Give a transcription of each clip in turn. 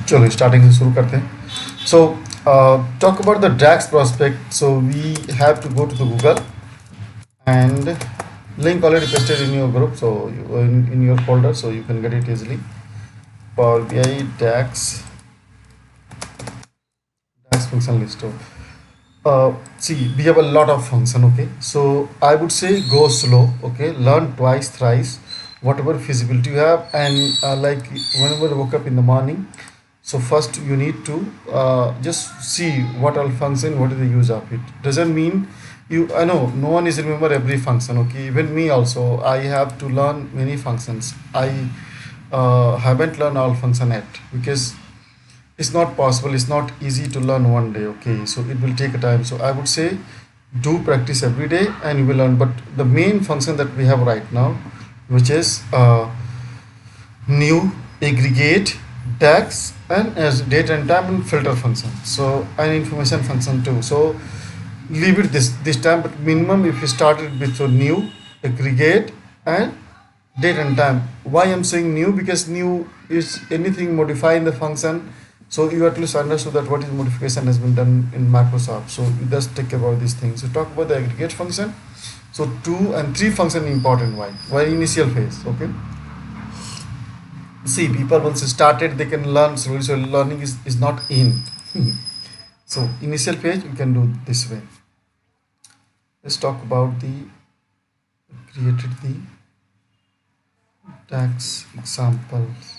चलो स्टार्टिंग से शुरू करते हैं. So talk about the DAX prospect. So we have to go to the Google and link already pasted in your group, so in your folder, so you can get it easily. Power BI DAX function list. So, see, we have a lot of function. Okay, so I would say go slow. Okay, learn twice, thrice, whatever feasibility you have, and like whenever you woke up in the morning. So first you need to just see what all function, what is the use of it. Doesn't mean you. I know no one is remember every function. Okay, even me also. I have to learn many functions. I haven't learned all function yet because it's not possible, it's not easy to learn one day. Okay, so it will take a time. So I would say do practice every day and you will learn. But the main function that we have right now, which is new, aggregate, DAX, and as date and time and filter function, so an information function too. So leave it this time, but minimum if you started with a new, aggregate, and date and time. Why I'm saying new? Because new is anything modifying the function. So you at least understood that what is modification has been done in Microsoft. So you just take about these things. So talk about the aggregate function. So 2 and 3 function important. Why initial phase? Okay. See, people once started they can learn slowly. So learning is not in. So initial phase you can do this way. Let's talk about the created the tax examples.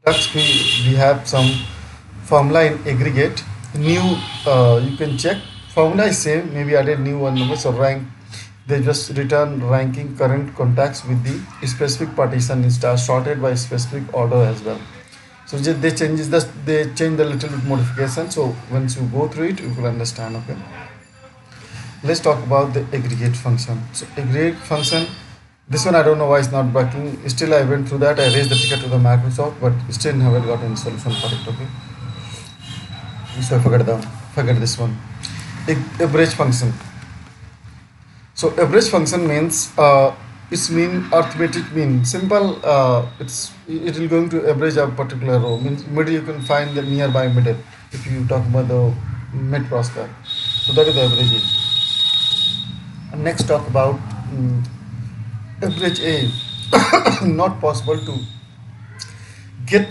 Tax we have some formula in aggregate. New you can check formula is same. Maybe added new one number. So rank they just return ranking current contacts with the specific partition is sorted by specific order as well. So they changes the they change the little bit modification. So once you go through it, you will understand. Okay. Let's talk about the aggregate function. So aggregate function, this one I don't know why it's not working. Still I went through that. I raised the ticket to the Microsoft, but still haven't got any solution for it. Okay. So I forget this one. Average function. So average function means it's mean arithmetic mean simple. It will going to average a particular row. Means middle you can find the nearby middle if you talk about the mid prospect. So that is the average. And next talk about average age. Not possible to get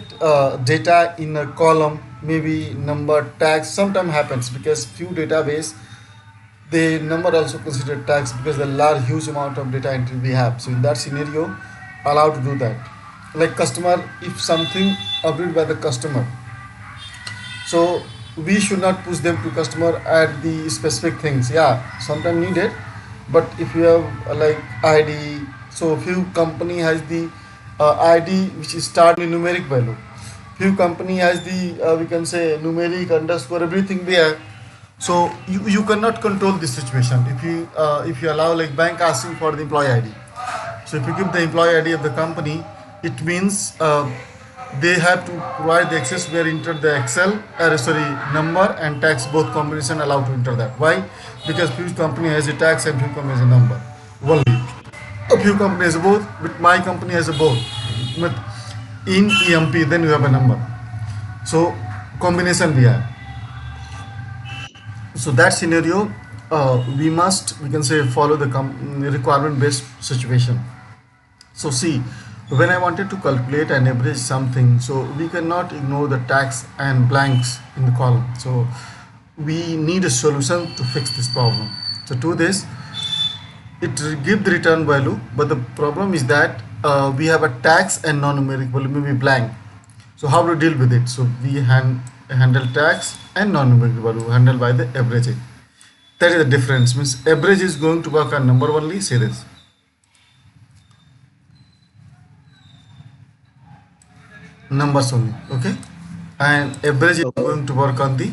data in a column, maybe number tags. Sometimes happens because few database the number also considered tags because the large huge amount of data entry we have. So in that scenario, allowed to do that. Like customer, if something approved by the customer, so we should not push them to customer at the specific things. Yeah, sometimes needed, but if you have like ID, so few company has the ID which is start in numeric value. Few company has the we can say numeric underscore everything there. So you cannot control this situation if you allow like bank asking for the employee ID. So if you give the employee ID of the company, it means they have to provide the access where enter the Excel, sorry, number and tax both combination allowed to enter that. Why? Because few company has a tax and few company has a number. Only a few companies both, but my company has a both. But in EMP, then you have a number. So combination we have. So that scenario, we can say follow the requirement based situation. So see, when I wanted to calculate and average something, so we cannot ignore the tax and blanks in the column. So we need a solution to fix this problem. So to this, it give the return value, but the problem is that we have a tax and non-numeric value, maybe blank. So how to deal with it? So we handle tax and non-numeric value handled by the averaging. That is the difference. Means average is going to work on number only. Say this. Numbers only. Okay. And average is Okay. going to work on the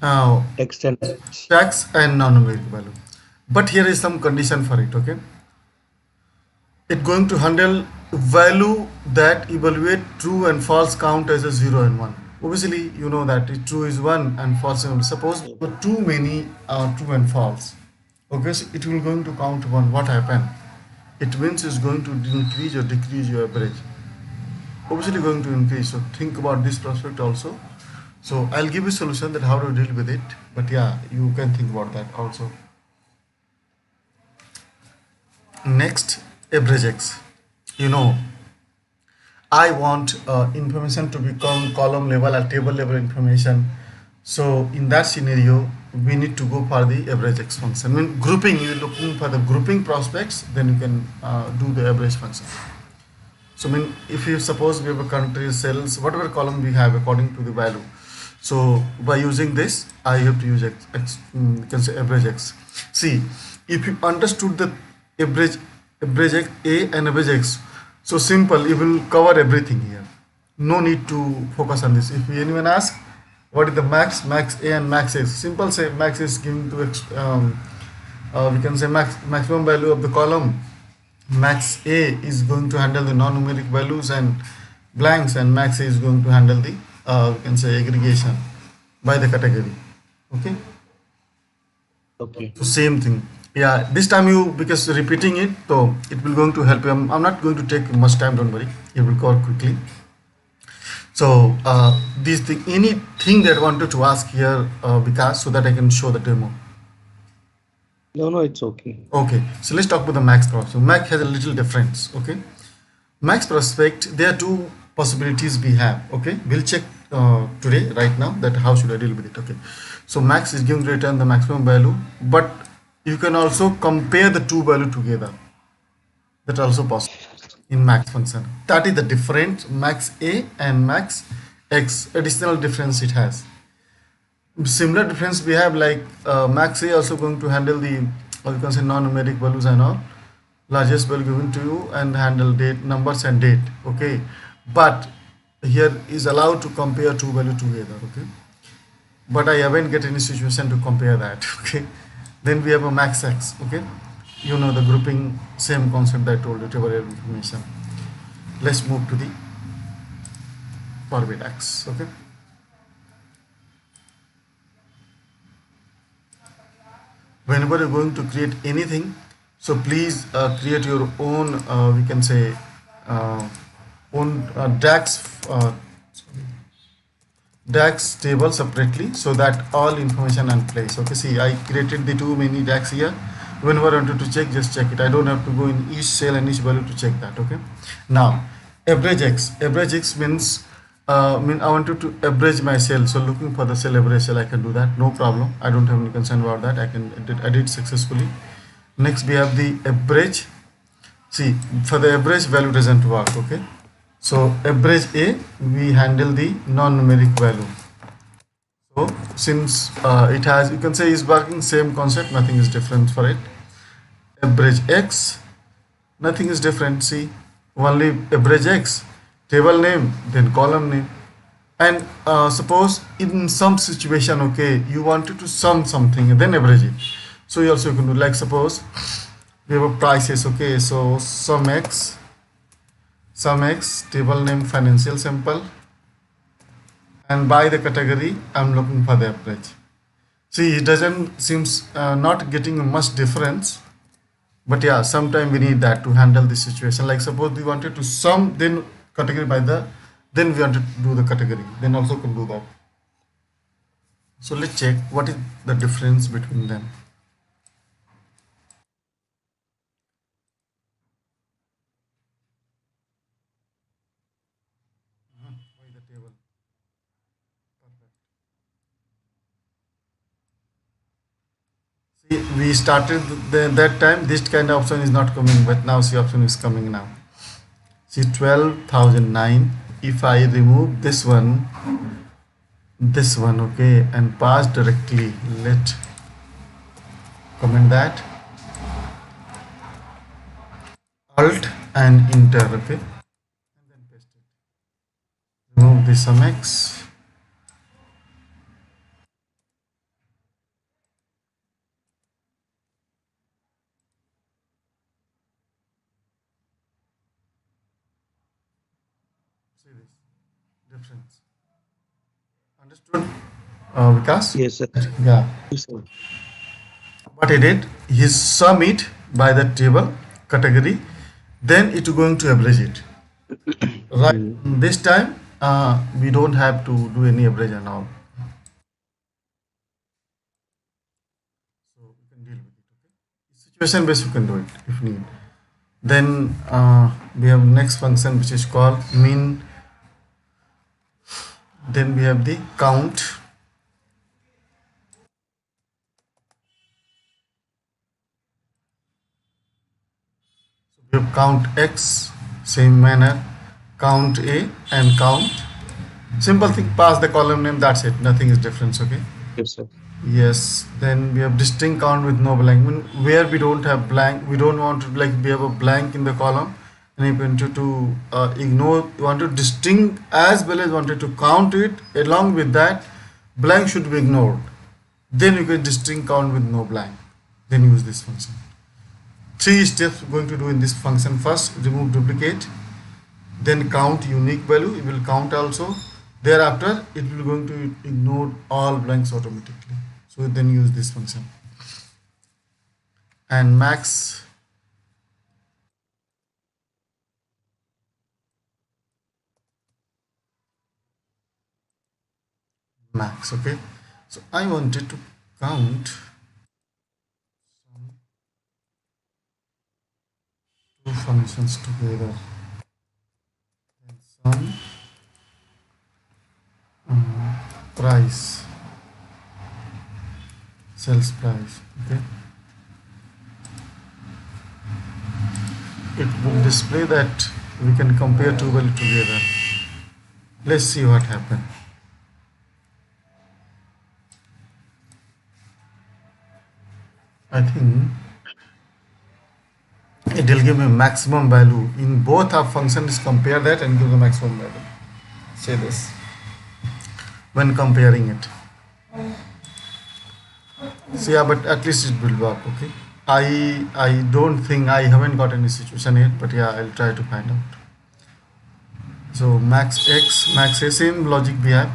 uh, Text and tax and non-numeric value. but here is some condition for it. Okay, it going to handle value that evaluate true and false count as a 0 and 1. Obviously you know that it true is 1 and false is 1. Suppose there were too many true and false. Okay, so it will going to count 1. What happened? It means it's going to increase or decrease your average. Obviously going to increase, so think about this prospect also. So I'll give you solution that how to deal with it, but yeah, you can think about that also. Next, average x. You know, I want information to become column level or table level information. So in that scenario, we need to go for the average x function. When grouping, you're looking for the grouping prospects, then you can do the average function. So I mean, if you suppose we have a country cells, whatever column we have according to the value. So by using this, I have to use you can say average x. See, if you understood the average, average x, a and average x, so simple, you will cover everything here. No need to focus on this. If anyone asks, what is the max, max a and max x? Simple, say max is given to we can say maximum value of the column. Max A is going to handle the non-numeric values and blanks, and max A is going to handle the we can say aggregation by the category. Okay, Okay. so same thing. Yeah, this time you, because repeating it, so it will going to help you. I'm not going to take much time, don't worry, it will go quickly. So this thing, anything that I wanted to ask here, because so that I can show the demo. No, no, it's okay. Okay, so let's talk about the max prospect. So max has a little difference. Okay, max prospect, there are two possibilities we have. Okay, we'll check today right now that how should I deal with it. Okay, so max is going to return the maximum value, but you can also compare the two value together. That also possible in max function. That is the difference, max a and max x. Additional difference it has. Similar difference we have, like max a also going to handle the, or you can say, non-numeric values and all, largest value given to you, and handle date, numbers and date. Okay, but here is allowed to compare two value together. Okay, but I haven't get any situation to compare that. Okay, then we have a max x. Okay, you know the grouping, same concept that I told you, table information. Let's move to the forward x. Okay, whenever you're going to create anything, so please create your own we can say own DAX table separately, so that all information in place. Okay, see, I created the too many DAX here. Whenever I wanted to check, just check it. I don't have to go in each cell and each value to check that. Okay, now average x means mean I wanted to average my cell, so looking for the cell average cell, I can do that, no problem. I don't have any concern about that. I can edit successfully. Next we have the average. See, for the average value doesn't work. Okay, so average a, we handle the non-numeric value. So since it has, you can say, is working same concept, nothing is different for it. Average x, nothing is different. See, only average x, table name, then column name. And suppose in some situation, okay, you wanted to sum something and then average it, so you also can do, like suppose we have a prices. Okay, so sum x, table name financial sample, and by the category I'm looking for the average. See, it doesn't seems not getting much difference, but yeah, sometime we need that to handle the situation. Like suppose we wanted to sum then category by the, then we want to do the category, then also can do that. So let's check what is the difference between them. Why the table? Perfect. See, we started that time this kind of option is not coming, but now see option is coming now. See, 12,009. If I remove this one, okay, and pass directly, let comment that, alt and enter. Okay, and then paste it. Remove the sum x, See this difference. Understood, Vikas? Yes, sir. Yeah. Yes, sir. What he did, he sum it by the table category, then it going to average it. Right. Hmm. This time, we don't have to do any average and all. So we can deal with it. Okay. Situation based, you can do it if need. Then we have next function which is called min. Then we have the count. We have count x, same manner, count a and count. Simple thing, pass the column name, that's it. Nothing is different, okay? Yes, sir. Yes, then we have distinct count with no blank. Where we don't have blank, we don't want to like we have a blank in the column, and you wanted to ignore, you want to distinct as well as wanted to count it. Along with that, blank should be ignored. Then you can distinct count with no blank. Then use this function. Three steps we're going to do in this function. First, remove duplicate. Then count unique value. It will count also. Thereafter, it will going to ignore all blanks automatically. So then use this function. And max max. Okay. So I wanted to count two functions together. And some price, sales price. Okay. It will display that we can compare two values together. Let's see what happened. I think it will give me maximum value in both our functions. Compare that and give the maximum value. Say this when comparing it. So yeah, but at least it will work. Okay. I don't think I haven't got any situation yet, but yeah, I'll try to find out. So max x, max a, same logic we have.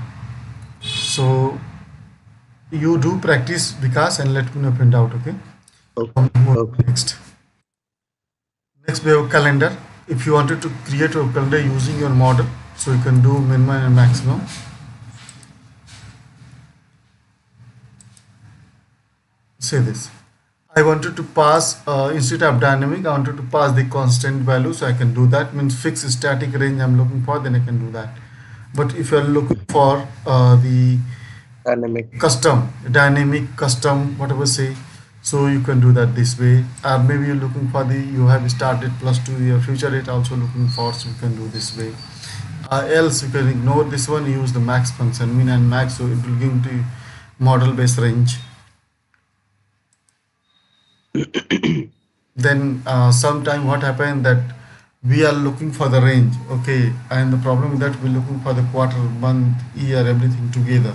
So you do practice Vikas and let me know print out. Okay. Okay. Okay. Next. Next we have calendar. If you wanted to create a calendar using your model, so you can do minimum and maximum. Say this. I wanted to pass instead of dynamic, I wanted to pass the constant value, so I can do that. Means fixed static range I'm looking for, then I can do that. But if you're looking for the Dynamic. custom, dynamic, custom, whatever say, so you can do that this way. Or maybe you're looking for the you have started +2 your future rate also looking for, so you can do this way. Else you can ignore this one, use the max function, min and max, so it will give the model base range. Then sometime what happened that we are looking for the range, okay, and the problem is that we're looking for the quarter, month, year, everything together,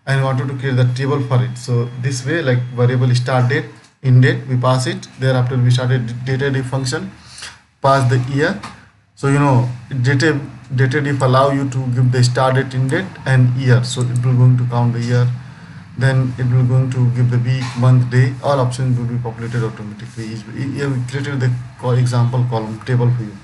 and wanted to create the table for it. So this way, like variable start date, end date, we pass it. Thereafter we started data diff function, pass the year. So you know data diff allow you to give the start date, end date, and year. So it will going to count the year. Then it will going to give the week, month, day. All options will be populated automatically. Here we created the example column table for you.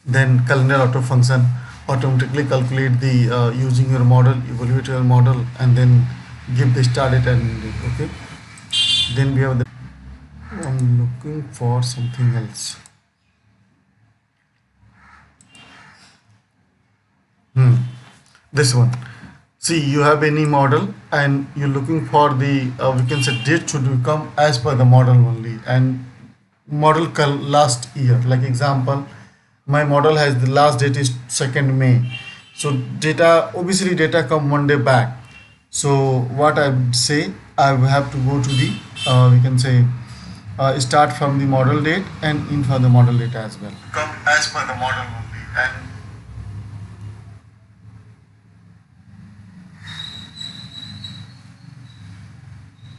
Then calendar auto function automatically calculate the using your model, evaluate your model, and then give the start date and end date. Okay. Then we have the I'm looking for something else. This one. See, you have any model and you're looking for the we can say date should become as per the model only, and model last year. Like example, my model has the last date is 2nd May. So data obviously data come 1 day back. So what I would say, I will have to go to the we can say start from the model date and in for the model date as well. Come as per the model only and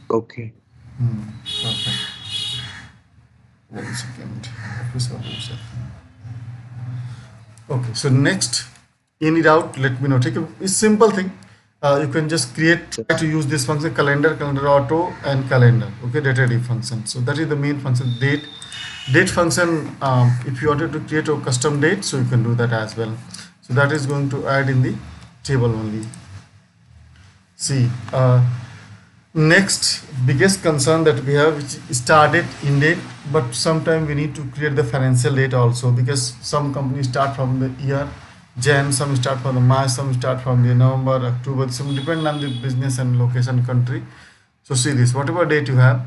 Okay. perfect. 1 second. Office hours. Okay, so next, in it out, let me know. Take a it's simple thing. You can just Sir. try to use this function calendar auto and calendar. Okay, data date function. So that is the main function. Date function. If you wanted to create a custom date, so you can do that as well. So that is going to add in the table only. See, next biggest concern that we have, which is start date, end date, but sometimes we need to create the financial date also, because some companies start from the year Jan, some start from the March, some start from the November, October, some depend on the business and location country. So see this, whatever date you have,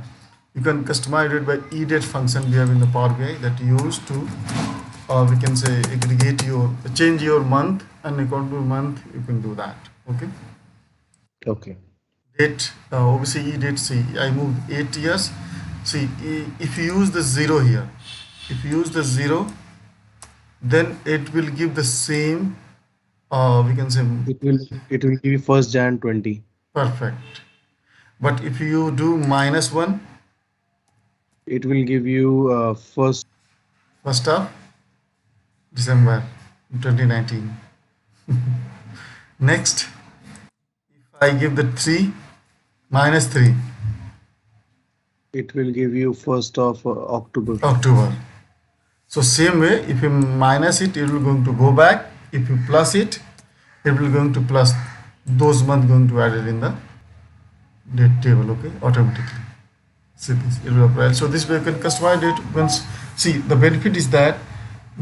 you can customize it by edate function we have in the Power BI that you use to, or we can say aggregate your, change your month, and according to month you can do that. Okay. Okay. Date, obviously date, see I moved 8 years. See, if you use the zero here, if you use the zero, then it will give the same, we can say, It will give you first Jan 20. perfect. But if you do -1, It will give you first. first of December 2019. Next, if I give the 3, -3, It will give you first of October. October. So same way, if you minus it, it will going to go back. If you plus it, it will going to plus those months going to add it in the date table. Okay, automatically. See this, it will apply. So this way you can customize it. Once, see, the benefit is that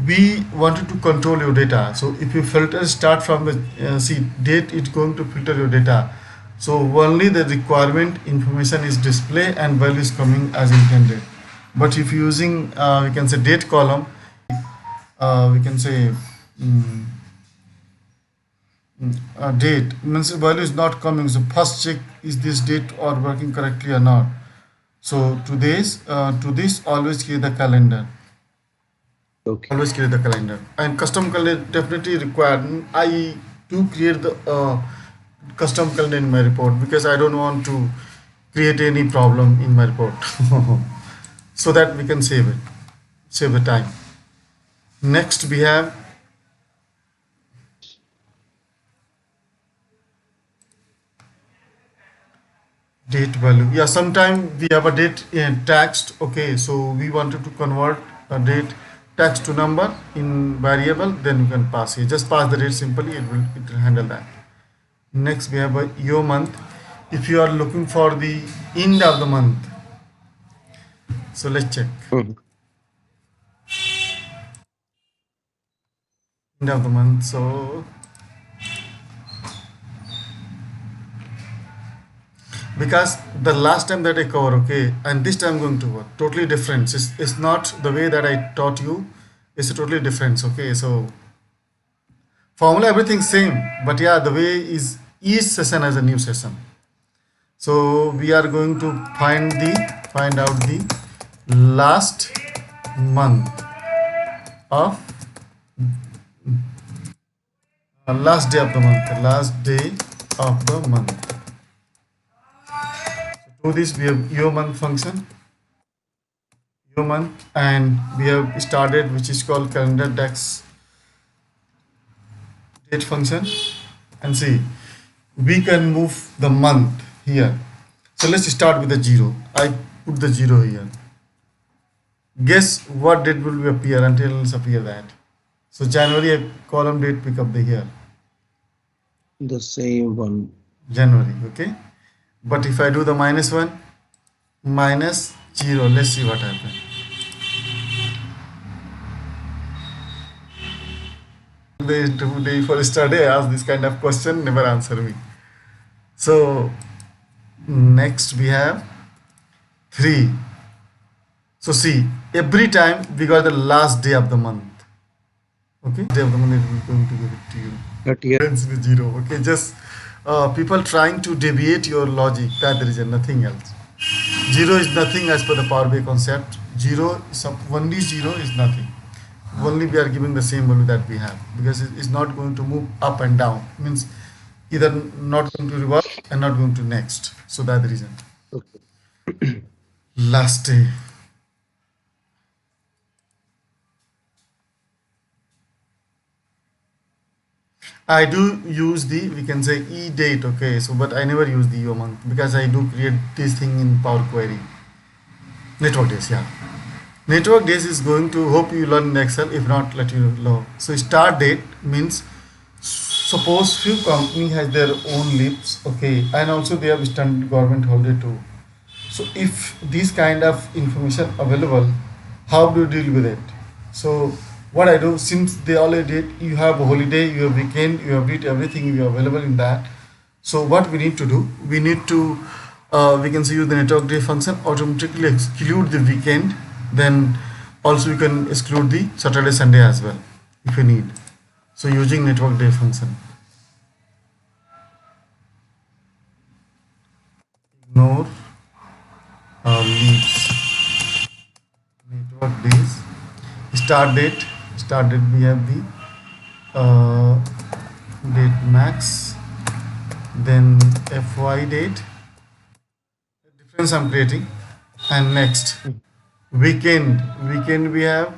we wanted to control your data. So if you filter start from the see date, it's going to filter your data. So only the requirement information is display and value is coming as intended. But if using we can say date column, we can say date means value is not coming. So first check is this date or working correctly or not. So to this always create the calendar. Okay. Always create the calendar, and custom calendar definitely required. I do create the custom calendar in my report, because I don't want to create any problem in my report. So that we can save the time. Next we have date value. Yeah, sometime we have a date in text. Okay, so we wanted to convert a date text to number in variable, then you can pass here. Just pass the date simply, it will handle that. Next we have a year month. If you are looking for the end of the month, so let's check Mhm. end of the month. So because the last time that I cover, okay, and this time I'm going to work totally different. It's not the way that I taught you. It's a totally different. Okay, so formula everything same, but yeah, the way is each session as a new session. So we are going to find out the last month of last day of the month, last day of the month. To this we have year month function, year month, and we have started which is called calendar dax date function, and see we can move the month here. So let's start with the 0. I put the 0 here. Guess what date will appear until it's appear that. So January, I column date pick up the here. The same one. January, okay. But if I do the -1, -0, let's see what happens. Day for yesterday, I asked this kind of question, never answer me. So next we have 3. So see, every time we got the last day of the month. Okay, day of the month it will going to give it to you. But here, Ends with 0. Okay, just people trying to deviate your logic. That there is nothing else. 0 is nothing as per the Power BI concept. 0 is only 0 is nothing. Only we are giving the same value that we have, because it is not going to move up and down. Means either not going to reverse and not going to next. So that's the reason. okay. Last day. I do use the, we can say, e date, okay. So, but I never use the year month because I do create this thing in Power Query. Network days, yeah. Network days is going to, hope you learn in Excel. If not, let you know. So, start date means suppose few company has their own leaves, okay, and also they have standard government holiday too. So if this kind of information available, how do you deal with it? So what I do, since they already did, you have a holiday, you have weekend, you have it, everything you are available in that. So what we need to do, we need to, we can see use the network day function, automatically exclude the weekend, then also you can exclude the Saturday, Sunday as well if you need. So using network day function. Ignore leaves. Network days. Start date we have the date max, then fy date, the difference I'm creating, and next weekend we have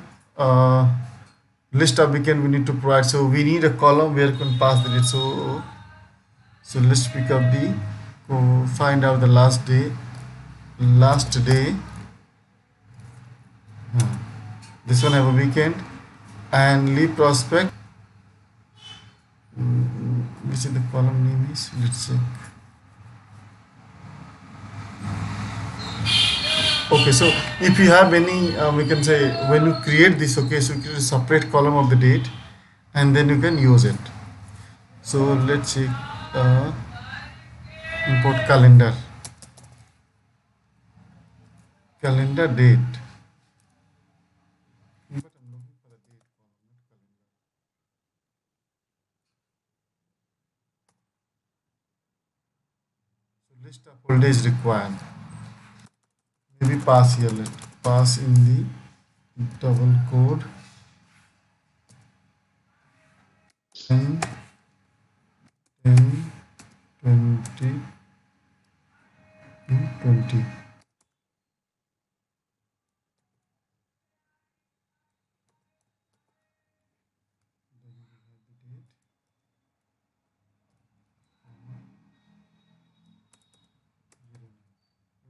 list of weekend we need to provide, so we need a column where you can pass the date. So let's pick up the find out the last day. uh, this one have a weekend, and leave prospect. Which is the column name is, let's check. Okay, so if you have any, we can say when you create this, okay, so you create a separate column of the date, and then you can use it. So let's check, import calendar date. But I'm looking for a date column, not calendar. So list of full days required. Maybe pass here. Let pass in the double code 10, 10, 20, 20.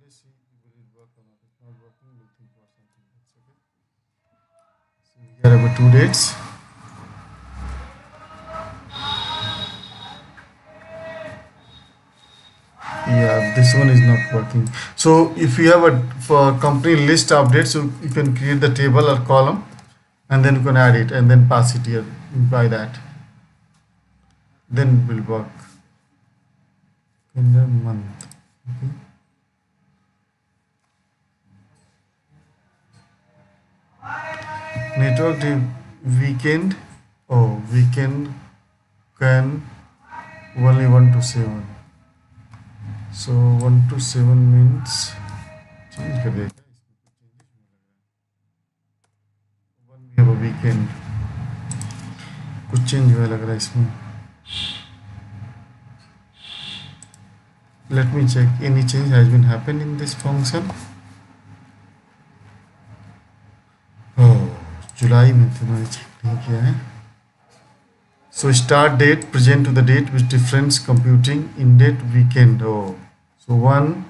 Let's see will it work or not. If not working, we'll think about something else. Okay. So here are our two dates. Yeah, this one is not working. So if you have a for company list update, so you can create the table or column, and then you can add it and then pass it here by that. Then it will work. In the month. Okay. Network day weekend. Oh, weekend can only 1 to 7. So 1 to 7 means change कर देगा. One we have a weekend. कुछ change हुआ लग रहा है इसमें. Let me check. Any change has been happened in this function? Oh, जुलाई में तो मैंने चेक नहीं किया है. So start date present to the date with difference computing in date weekend. Oh, so one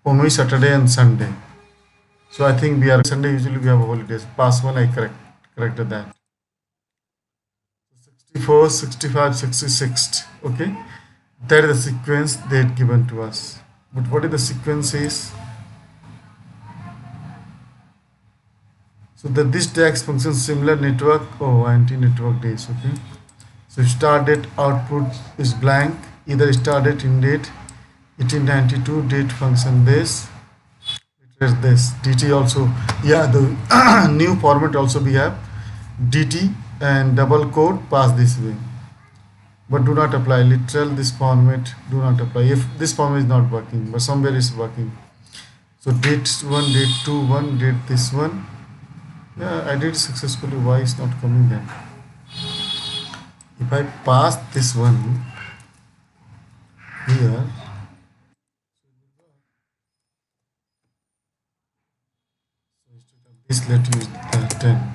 only Saturday and Sunday. So I think we are Sunday usually we have holidays. Past one I corrected that. 64, 65, 66. Okay, that is the sequence they had given to us. But what is the sequence is? So that this tax function similar network. Oh, anti-network days. Okay. So start date output is blank. Either start date in date 1892 date function this. It is this dt also. Yeah, the new format also we have dt and double quote pass this way. But do not apply literal this format. Do not apply if this format is not working, but somewhere is working. So date 1, date 2, 1, date this one. Yeah, I did successfully. Why is not coming then? If I pass this one here, so instead of this, let's use the 10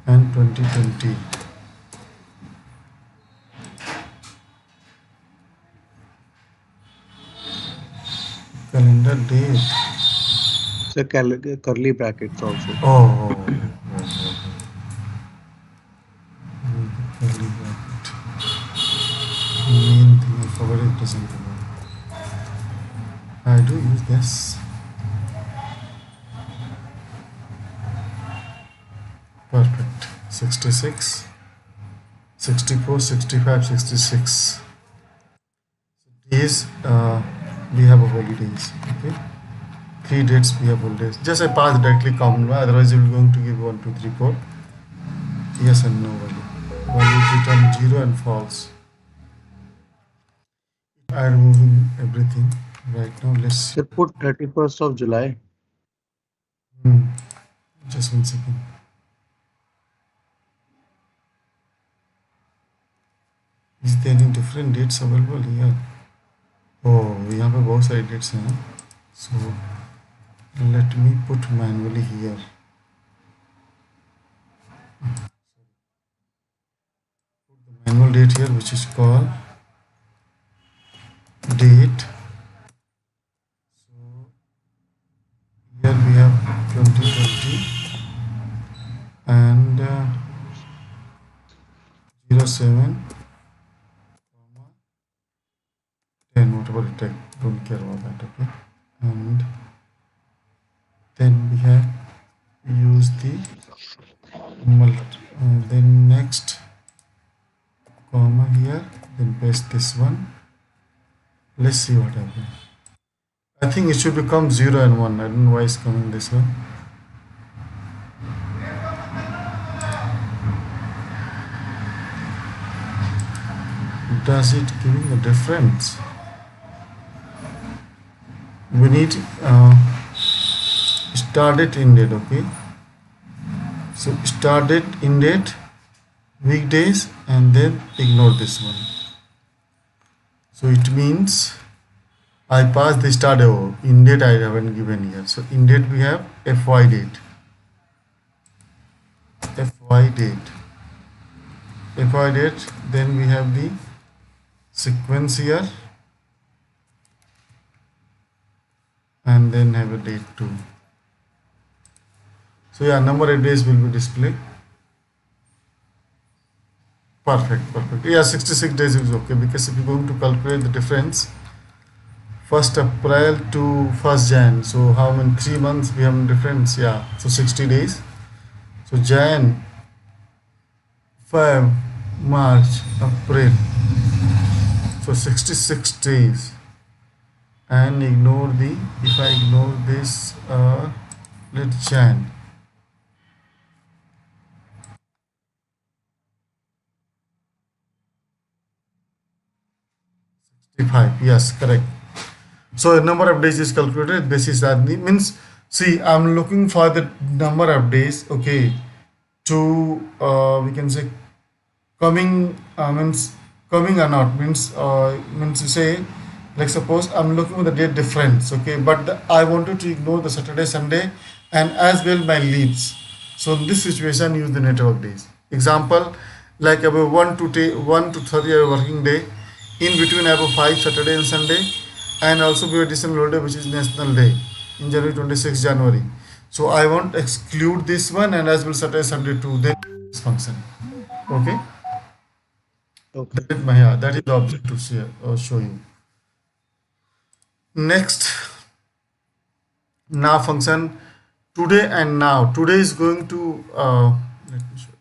and 2020. the date. It's a curly brackets also. Oh, curly bracket. Main thing I forgot it doesn't remember. I do use this. Perfect. 66, 64, 65, 66. Days we have a holidays. Okay. 3 dates we have holidays. Just I pass directly common one, otherwise it will going to give 1, 2, 3, 4. Yes and no value. Value return 0 and false. I am removing everything right now. Let's see. So put 31st of July. Hmm. Just 1 second. Is there any different dates available here? Oh, यहाँ पे बहुत सारे dates हैं. So let me put manually here. Put the manual date here, which is called date. So here we have 2020 and 07, 10, whatever it takes. Don't care about that. Okay, and then we have use the then next comma here, then paste this one. Let's see what happens. I think it should become 0 and 1. I don't know why it's coming this way. Does it giving a difference? We need start date, end date. Okay, so start date, end date, weekdays, and then ignore this one. So it means I pass the start date. In date I haven't given here. So in date we have FY date. FY date. FY date. Then we have the sequence here. And then have a date too. So yeah, number of days will be displayed. Perfect, perfect. Yeah, 66 days is okay, because if you're going to calculate the difference, 1st April to 1st Jan, so how many 3 months we have a difference? Yeah, so 60 days. So Jan, Feb, March, April, so 66 days. And ignore the, if I ignore this, let's Jan. 65, yes, correct. So the number of days is calculated. This is that means, see, I'm looking for the number of days. Okay, to we can say coming means coming or not means to say, like suppose I'm looking for the date difference. Okay, but I wanted to ignore the Saturday, Sunday, and as well my leaves. So in this situation, use the network days. Example, like about 1 to 30 working day. In between, I have 5 Saturday and Sunday, and also we have additional holiday, which is National Day in January, 26 January. So I want to exclude this one, and as well Saturday, Sunday too. Then this function. Okay. Okay. That is the object to show you. Next, now function today and now. Today is going to let me show you.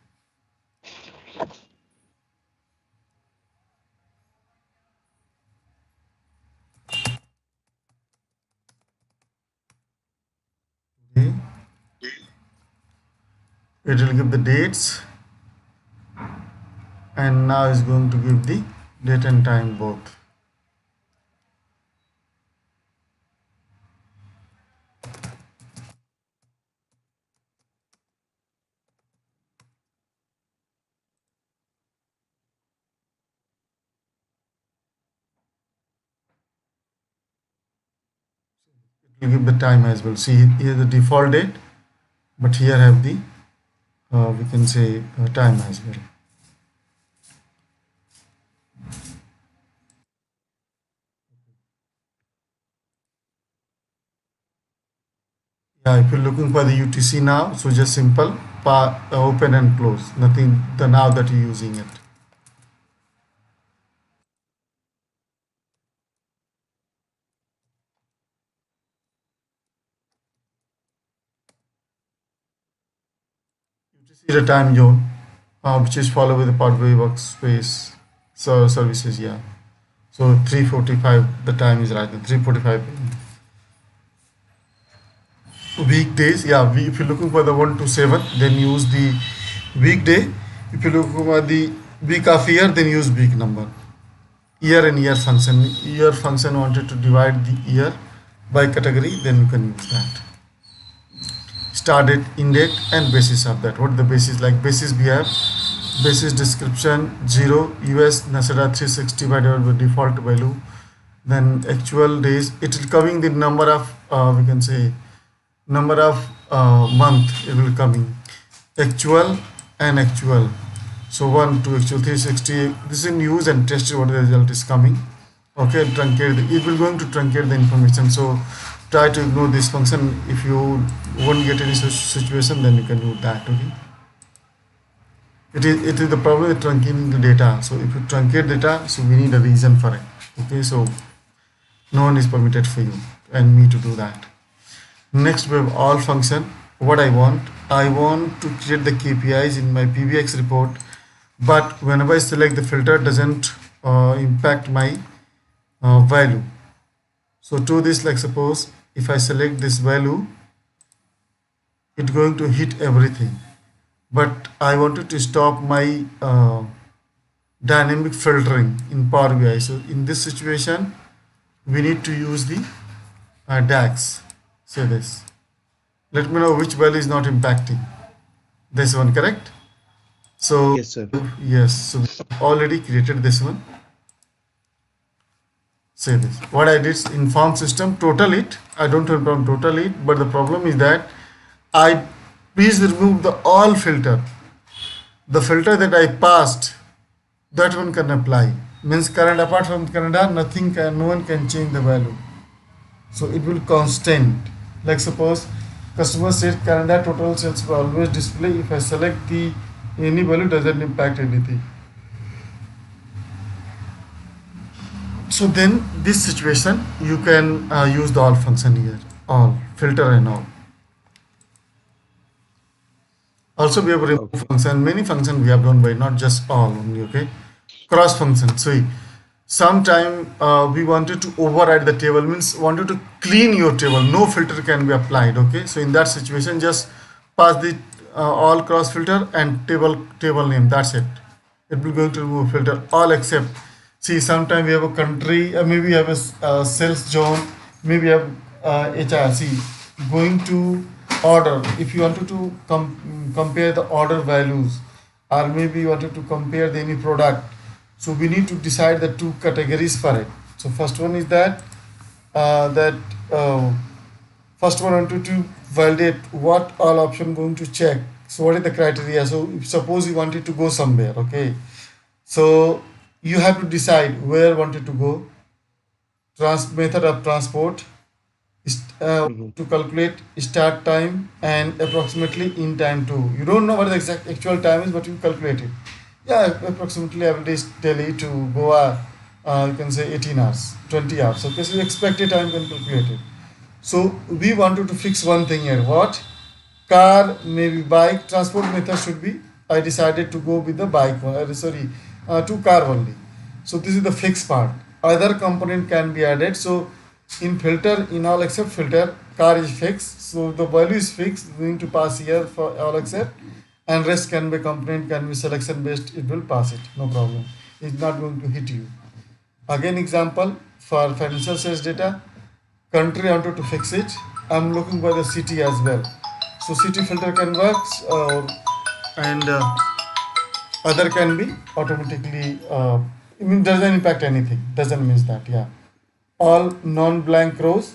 Today, it will give the dates, and now is going to give the date and time both. It will give the time as well. See here the default date, but here have the we can say time as well. Yeah, if you're looking for the UTC now, so just simple open and close. Nothing the now that you're using it. UTC is a time zone, which is followed with the Podway workspace services. Yeah. So 3:45. The time is right. 3:45. Weekdays, yeah. If you're looking for the 1 to 7, then use the weekday. If you're looking for the week of year, then use week number. Year and year function. Year function wanted to divide the year by category, then you can use that. Start date, in date, and basis of that. What the basis like? Basis we have basis description 0 US Nasdaq 360 divided by default value. Then actual days. It is coming the number of we can say number of month it will coming actual and actual. So 1 to actual 360. This is in use and test what the result is coming. Okay, truncate it will going to truncate the information. So try to ignore this function. If you won't get any such situation, then you can do that. Okay, it is the problem with truncating the data. So if you truncate data, so we need a reason for it. Okay, so no one is permitted for you and me to do that. Next we have all function. What I want to create the KPIs in my PBX report, but whenever I select the filter doesn't impact my value. So to this, like suppose if I select this value, it's going to hit everything, but I wanted to stop my dynamic filtering in Power BI. So in this situation we need to use the DAX. Say this. Let me know which value is not impacting. This one, correct? So Yes, sir. yes, so we already created this one. Say this. What I did is inform system total it. I don't have problem total it, but the problem is that I please remove the all filter. The filter that I passed, that one can apply. Means current apart from Canada, nothing can, no one can change the value. So it will constant. Like suppose customer said Canada total sales will always display. If I select the any value, doesn't impact anything. So then this situation you can use the all function here, all filter and all. Also we have remove Okay. function, many functions we have done by not just all only. Okay, cross function. So sometime we wanted to override the table, means wanted to clean your table, no filter can be applied. Okay, so in that situation just pass the all cross filter and table name, that's it. It will going to remove filter all except, see sometime we have a country, maybe we have a sales zone, maybe we have HRC going to order. If you wanted to compare the order values, or maybe you wanted to compare the any product, so we need to decide the two categories for it. So first one is that that first one wanted to validate what all option going to check. So what is the criteria? So if suppose you wanted to go somewhere, okay, so you have to decide where wanted to go, method of transport, Mm-hmm. to calculate start time and approximately in time too. You don't know what the exact actual time is, but you calculate it. Yeah, approximately every day Delhi to Goa, you can say 18 hours, 20 hours. Okay, so you expected time can calculate it. So we wanted to fix one thing here. What? Car, maybe bike, transport method should be. I decided to go with the bike one. Sorry, to car only. So this is the fixed part. Other component can be added. So in filter, in all except filter, car is fixed. So the value is fixed. We need to pass here for all except, and rest can be component, can be selection based. It will pass it. No problem. It's not going to hit you. Again, example for financial sales data, country I wanted to fix it. I'm looking for the city as well. So city filter can work, and other can be automatically. I mean, doesn't impact anything. Doesn't means that, yeah. All non-blank rows.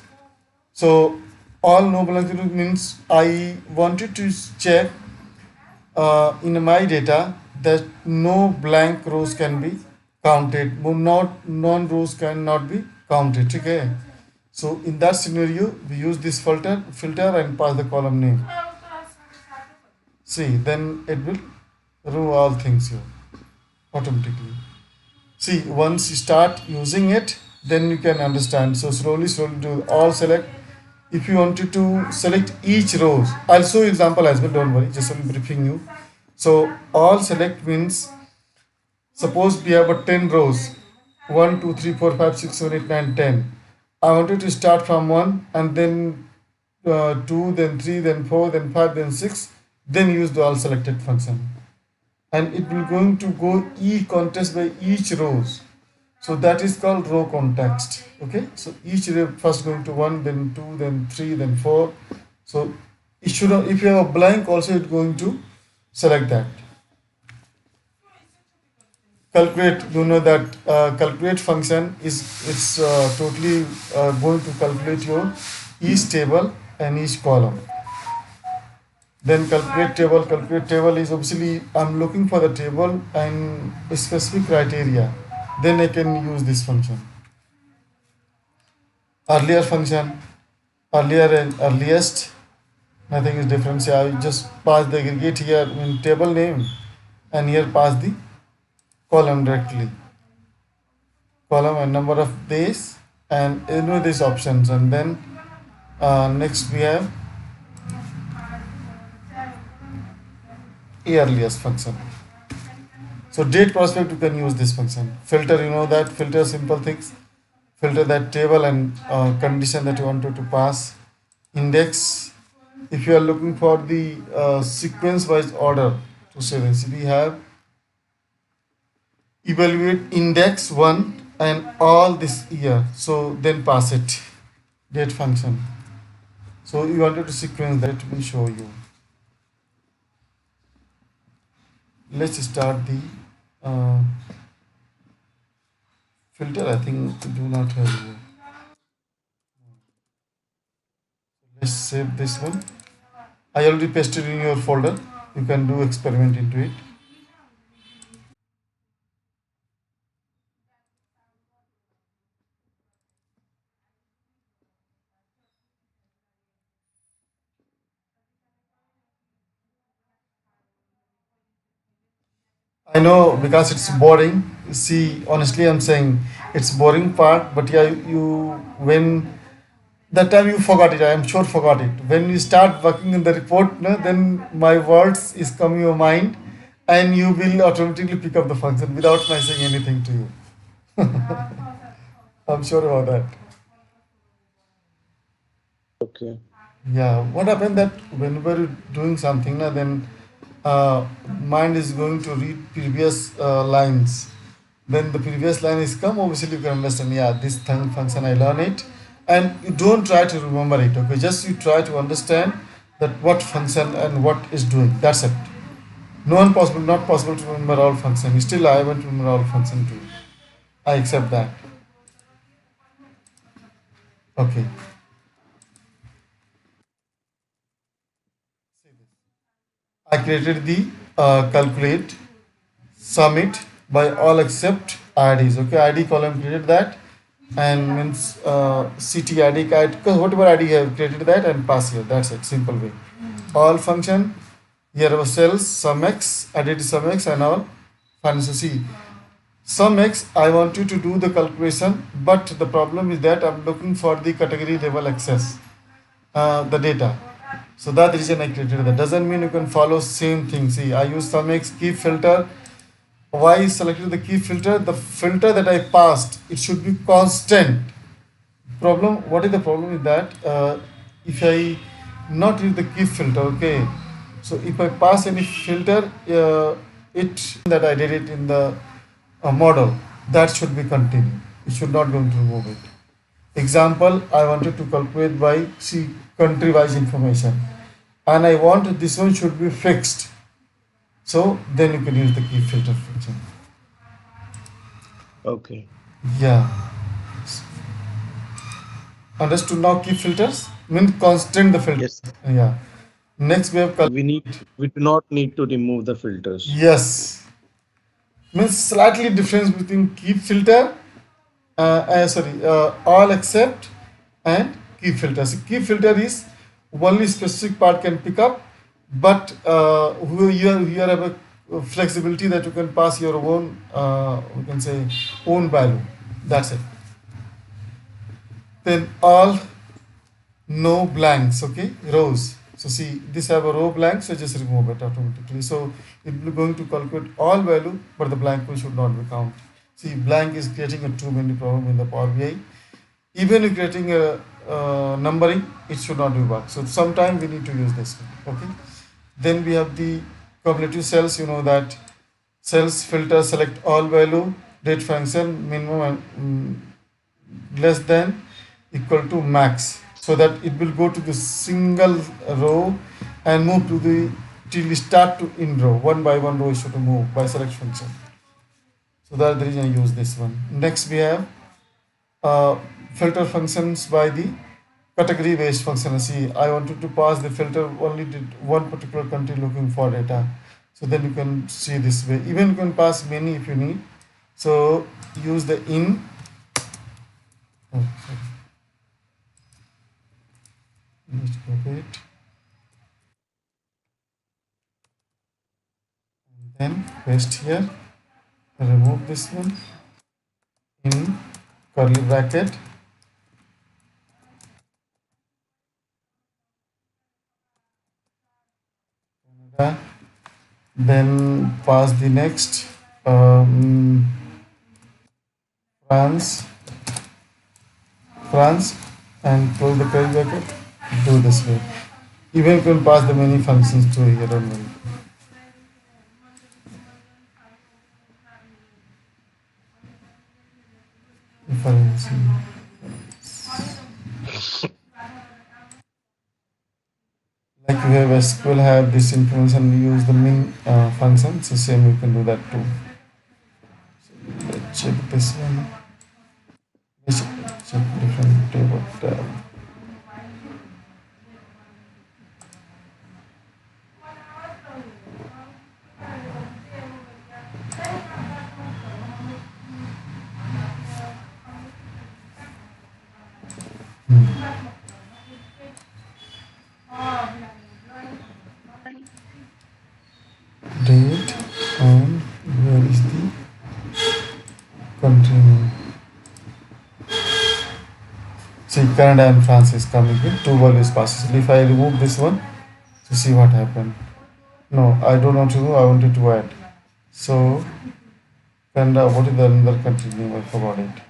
So all no blank rows means I wanted to check in my data that no blank rows can be counted. Not non rows cannot be counted. Okay. So in that scenario, we use this filter and pass the column name. See, then it will remove all things here automatically. See, once you start using it, then you can understand. So slowly do all select. If you wanted to select each rows, I'll show you example as well. Don't worry, just I'm briefing you. So all select means suppose we have a 10 rows, 1, 2, 3, 4, 5, 6, 7, 8, 9, 10. I wanted to start from 1 and then 2, then 3, then 4, then 5, then 6, then use the all selected function. And it will going to go each context by each rows. So that is called row context. Okay, so each row first going to 1, then 2, then 3, then 4. So it should, if you have a blank also, it's going to select that. Calculate, you know that calculate function is it's totally going to calculate your each table and each column. Then calculate table is obviously I'm looking for the table and a specific criteria, then I can use this function. Earlier function, earlier and earliest, nothing is different. So I just pass the aggregate here in table name and here pass the column directly, column and number of days and these options. And then next we have earliest function. So date prospect, you can use this function. Filter, you know that filter simple things, filter that table and condition that you wanted to pass. Index, if you are looking for the sequence wise order to say this, we have evaluate index 1 and all this year, so then pass it date function. So you wanted to sequence that, will show you. Let's start the filter. I think do not have here. Let's save this one. I already pasted in your folder, you can do experiment into it. I know because it's boring. See, honestly, I'm saying it's boring part, but yeah, you when that time you forgot it. I am sure forgot it. When you start working in the report, no, then my words is coming your mind, and you will automatically pick up the function without my saying anything to you. I'm sure about that. Okay. Yeah, what happened that whenever you're doing something, na, then mind is going to read previous lines. Then the previous line is come, obviously you can understand, yeah, this thing function I learn it. And you don't try to remember it, okay? Just you try to understand that what function and what is doing. That's it. Not possible to remember all function. Still I want to remember all function too. I accept that. Okay. I created the calculate submit by all except IDs. Okay, ID column created that and means CT ID because whatever ID you have created that and pass here. That's it, simple way. All function here our cells sum x, added sum x and all function. See, sum x I want you to do the calculation, but the problem is that I'm looking for the category level access the data. So that reason I created that. Doesn't mean you can follow same thing. See, I use sum x key filter. Why I selected the key filter? The filter that I passed, it should be constant. Problem, what is the problem with that? If I not use the key filter, okay. So if I pass any filter, it that I did it in the model, that should be continued. It should not going to remove it. Example, I wanted to calculate by see country wise information and I want this one should be fixed. So then you can use the key filter function. Okay. Yeah. Understood now key filters? Mean constant the filter. Yes. Yeah. Next we have We do not need to remove the filters. yes. Means slightly difference between key filter all except and key filter. So key filter is only specific part can pick up, but you have a flexibility that you can pass your own, we can say, own value. That's it. Then all no blanks, okay, rows. So see, this have a row blank, so just remove it automatically. So it will going to calculate all value, but the blank one should not be counted. See, blank is creating a too many problem in the Power BI. Even if creating a numbering, it should not be work. So sometime we need to use this one, okay. Then we have the cumulative cells. You know that cells filter select all value, date function minimum and less than equal to max, so that it will go to the single row and move to the till start to in row, one by one row is to move by select function. So that's the reason I use this one. Next we have uh, filter functions by the category based function. See, I wanted to pass the filter only to one particular country looking for data, so then you can see this way. Even you can pass many if you need. So use the in. Oh, sorry. Let's copy it. And then paste here. Remove this one. In curly bracket. Canada. Then pass the next. France, and close the curly bracket. Do this way. Even you can pass the many functions to here and one. Difference. Like we have SQL have this information, we use the min function, so same we can do that too. So let's check this one. Let's check different table tab. Date and where is the country name? See, Canada and France is coming with two values passes. If I remove this one, to see what happened. No, I don't want to remove, I wanted to add. So Canada, what is the another country name? I forgot it.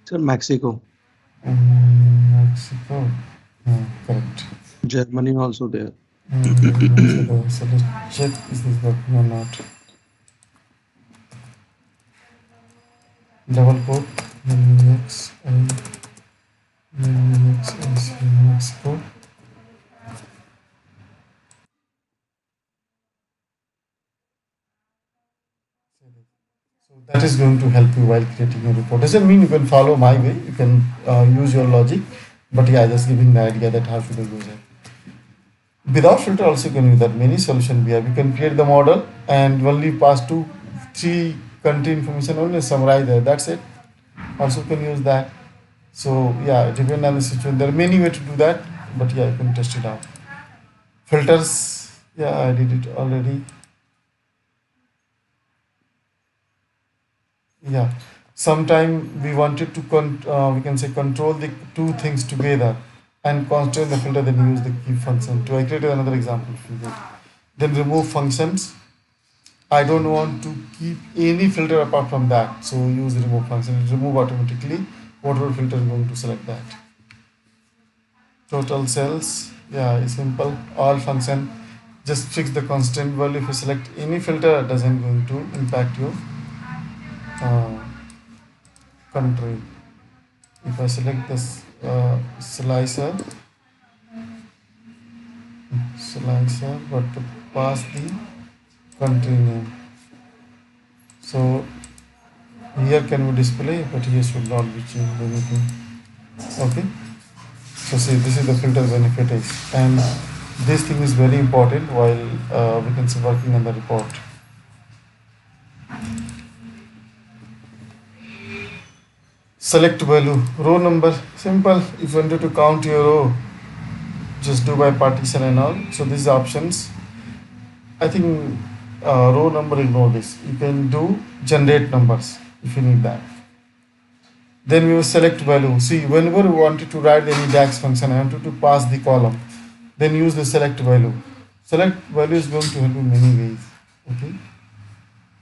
Sir, Mexico, Mexico. Correct. Germany also there. So let's check is this working or not. Double quote X I C Mexico. So that is going to help you while creating a report. Doesn't mean you can follow my way. You can use your logic, but yeah, just giving the idea that how should I use it. Without filter also you can use that. Many solution we have. You can create the model and only pass 2, 3 country information only summarize there. That's it. Also you can use that. So yeah, it depends on the situation. There are many ways to do that, but yeah, you can test it out. Filters, yeah, I did it already. Yeah, sometime we wanted to we can say control the two things together and constrain the filter, then use the key function. To I created another example for you. Then remove functions. I don't want to keep any filter apart from that, so use the remove function. It remove automatically whatever filter is going to select that. Total cells, yeah, it's simple. All function, just fix the constant value. If you select any filter, it doesn't going to impact your uh, country. If I select this slicer, but to pass the country name. So here can be display, but here should not be changed anything. Okay. So see, this is the filter benefit is, and this thing is very important while we can see working on the report. Select value, row number, simple. If you wanted to count your row, just do by partition and all. So these options, I think row number, ignore this. You can do generate numbers if you need that. Then we will select value. See, whenever we wanted to write any DAX function, I wanted to pass the column. Then use the select value. Select value is going to help in many ways. Okay.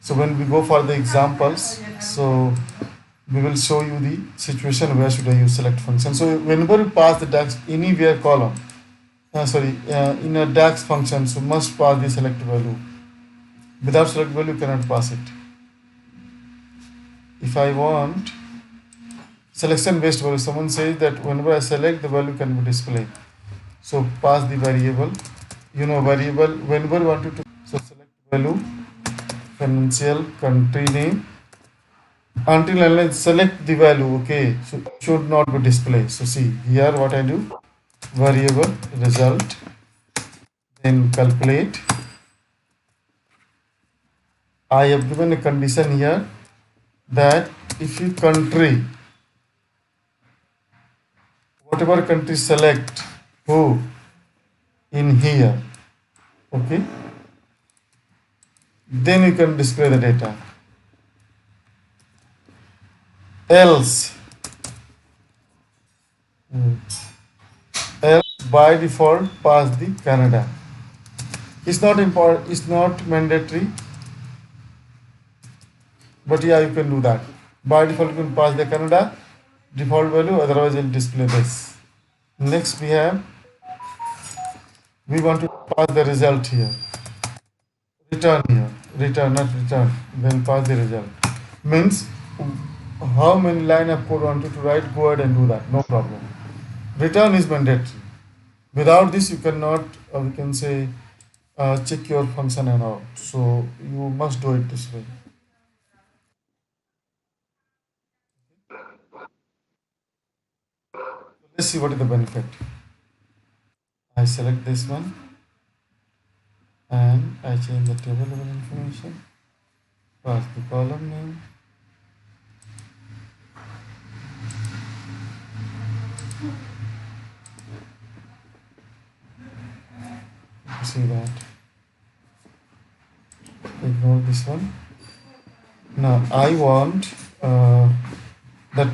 So when we go for the examples, so we will show you the situation where should I use select function. So whenever you pass the DAX anywhere column, in a DAX function, so must pass the select value. Without select value, you cannot pass it. If I want selection based value, someone says that whenever I select, the value can be displayed. So pass the variable, variable whenever you wanted to. So select value, financial, country name, until unless select the value. Okay, so should not be displayed. So see here what I do, variable result, then calculate. I have given a condition here that if you country, whatever country select who in here, okay, then you can display the data. Else by default pass the Canada. It's not important, it's not mandatory, but yeah, you can do that. By default you can pass the Canada default value, otherwise it will display this. Next we want to pass the result here, return here, return, not return, then pass the result. Means how many line of code wanted to write, go ahead and do that, no problem. Return is mandatory. Without this you cannot, we can say, check your function and all. So you must do it this way. Let's see what is the benefit. I select this one and I change the table level information, pass the column name, see that. Ignore this one. Now I want that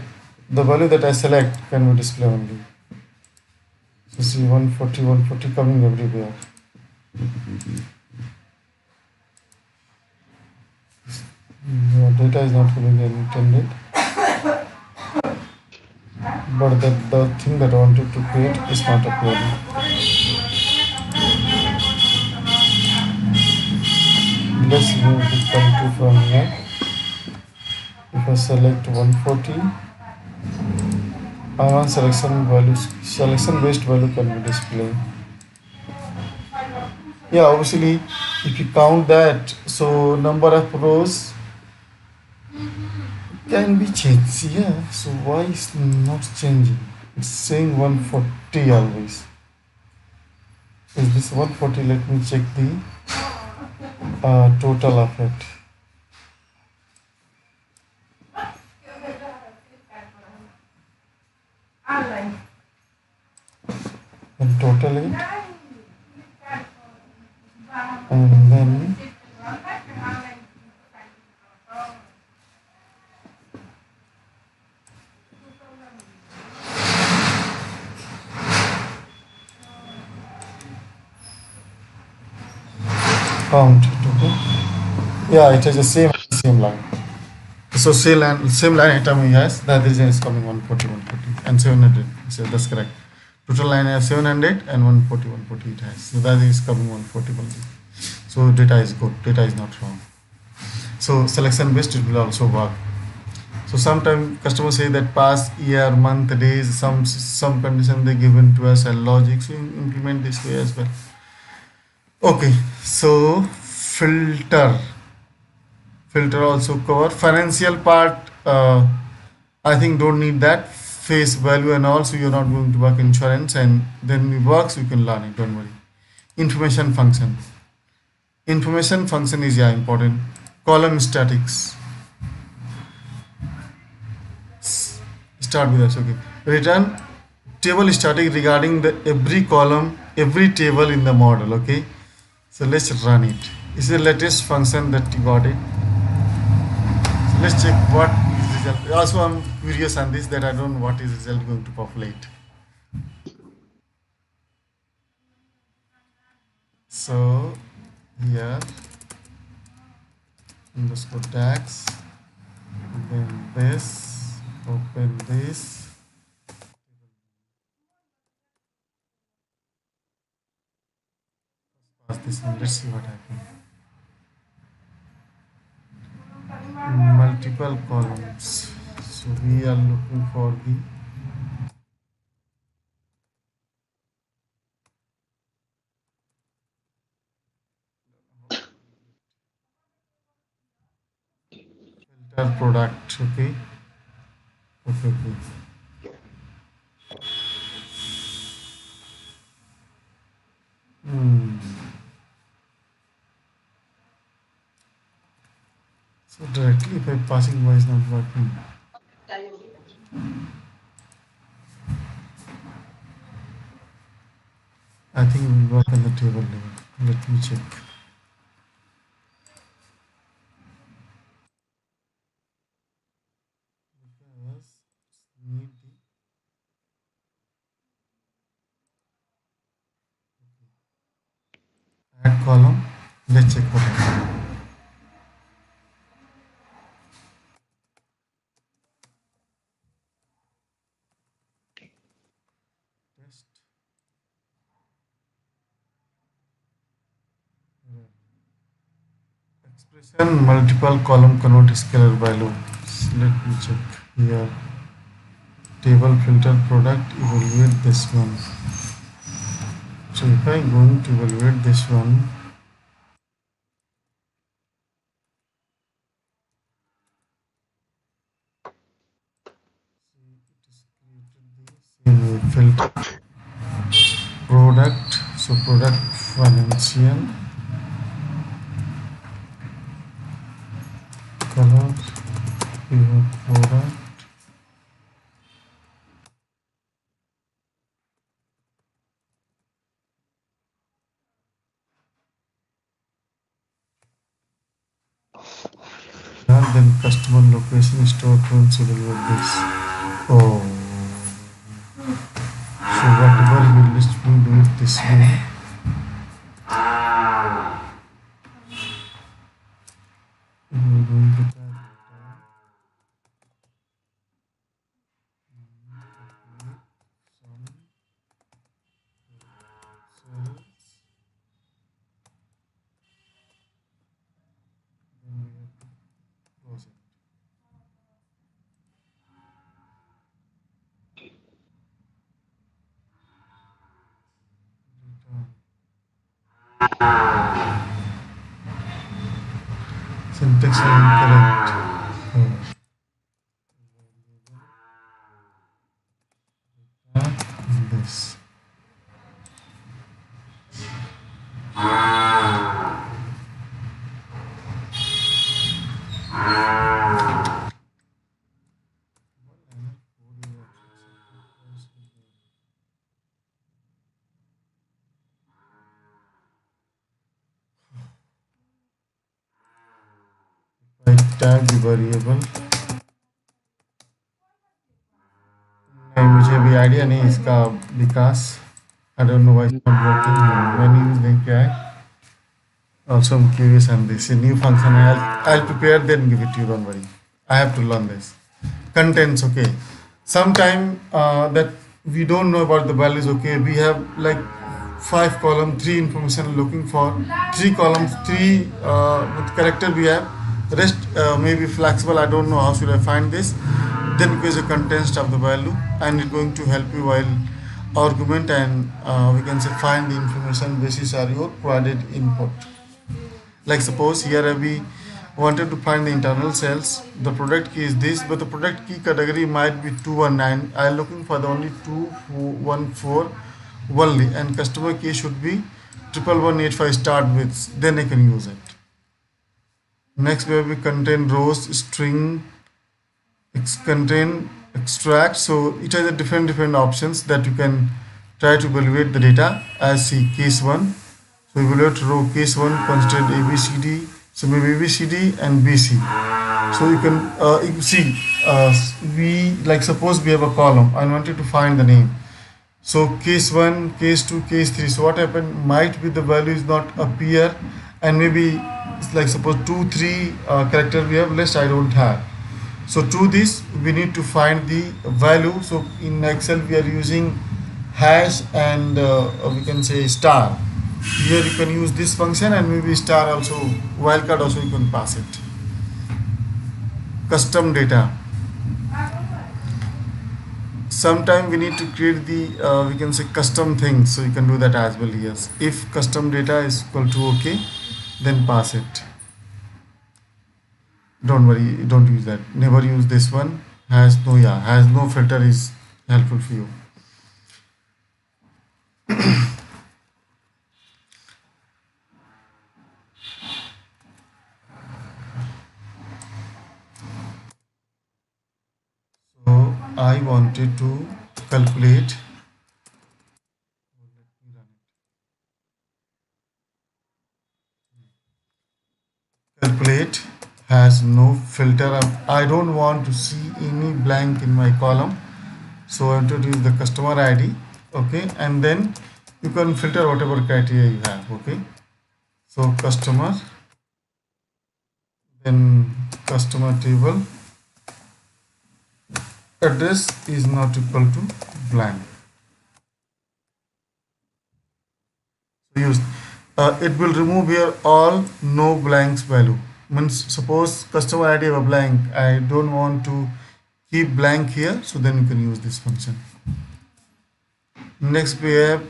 the value that I select can be displayed only. So see 140 coming everywhere. Your data is not coming as intended, but the thing that I wanted to create is not appearing. Let's move the country from here. If I select 140, I want selection based value can be displayed. Yeah, obviously if you count that, so number of rows can be changed. Yeah, so why is not changing? It's saying 140 always. Is this 140? Let me check the total of it. And total it, and then count it. Okay, yeah, it is the same line. So same line item he has, that is coming 140 and 700. So that's correct. Total line has 700 and 140 it has. So that is coming 140 only. So data is good, data is not wrong. So selection based it will also work. So sometimes customers say that pass year, month, days, some condition they given to us and logic. So implement this way as well. Okay, so filter also cover financial part. I think don't need that, face value and also you're not going to work insurance, and then it works, you can learn it, don't worry. Information function is important. Column statics, start with us. Okay, return table static regarding the every column, every table in the model. Okay, so let's run it. It's the latest function that you got it. So let's check what is result. Also, I'm curious on this that I don't know what is result going to populate. So here underscore tags, then this, open this. Pass this in. Let's see what happens. Multiple columns. So we are looking for the filter product. Okay. Okay. Okay. Hmm. So directly by passing by is not working. I think it will work on the table level. Let me check. Because need the add column. Let's check what happens. Test. Expression multiple column convert scalar value. So let me check here. Table filter product evaluate this one. So if I'm going to evaluate this one, it is created the same way filter product. So product financial color. We have product. And then customer location store principal with this. Oh, so whatever we list, we do it this way. We're going to type some cells. Then we have to close it. Return. Syntax is incorrect. Oh. This. I tag the variable. नहीं मुझे भी idea नहीं इसका विकास. I don't know why it's not working. When you use क्या है? Also, I'm curious on this. A new function. I'll prepare then give it to you. Don't worry. I have to learn this. Contents. Okay. Sometime that we don't know about the values. Okay. We have like 5 column, 3 information looking for 3 columns, 3 with character we have. Rest may be flexible. I don't know how should I find this. Then because the contents of the value and it's going to help you while argument and we can say find the information basis are your provided input. Like suppose here we wanted to find the internal sales. The product key is this, but the product key category might be 219. I am looking for the only 214 only, and customer key should be 11185 start with. Then I can use it. Next where we contain rows string. It's contain extract. So it has a different options that you can try to evaluate the data. As see case 1, so evaluate row case 1 considered ABCD, so maybe ABCD and BC. So you can you see we like suppose we have a column. I wanted to find the name. So case 1, case 2, case 3. So what happened might be the value is not appear, and maybe it's like suppose 2 3 character we have list I don't have. So to this we need to find the value. So in Excel we are using hash and we can say star. Here you can use this function and maybe star also, wildcard also you can pass it. Custom data. Sometime we need to create the we can say custom things, so you can do that as well. Yes, if custom data is equal to okay, then pass it. Don't worry, don't use that, never use this one. Has no filter is helpful for you. So I wanted to calculate. Calculate has no filter. I don't want to see any blank in my column, so I want to use the customer ID. Okay, and then you can filter whatever criteria you have. Okay, so customer, then customer table address is not equal to blank. So use it will remove here all no blanks value. Means suppose customer ID have a blank, I don't want to keep blank here, so then you can use this function. Next we have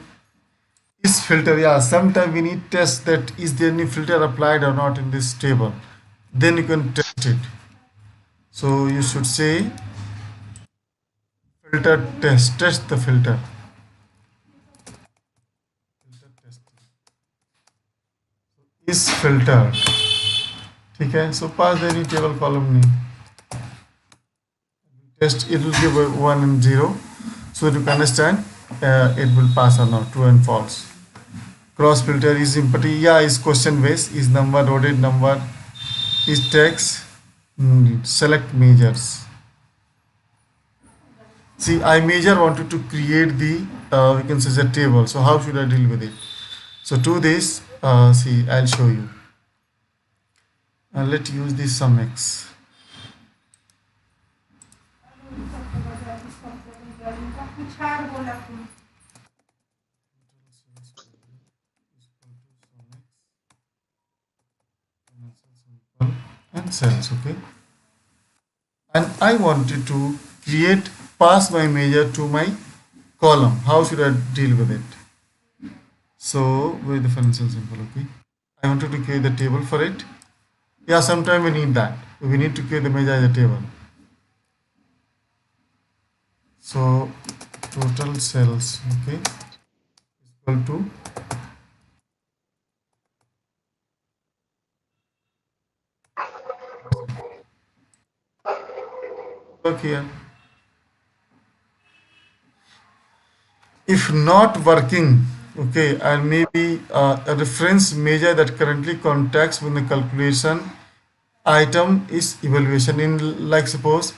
is filter. Yeah, sometimes we need test that is there any filter applied or not in this table, then you can test it. So you should say filter test the filter. Is filtered. Okay, so pass any table column name. Test, it will give 1 and 0, so that you can understand it will pass or not, true and false. Cross filter is empty. Yeah, is question based, is number, rotated number, is text, select measures. See, I measure wanted to create the we can say a table. So how should I deal with it? So to this, see, I'll show you. Let's use the sum x. And cells, okay. And I wanted to create pass my measure to my column. How should I deal with it? So with the financial simple, okay. I wanted to create the table for it. Yeah, sometime we need that. We need to create the measure as a table. So total cells, okay, equal to work here. If not working, okay, and maybe a reference measure that currently contacts when the calculation item is evaluation. In like suppose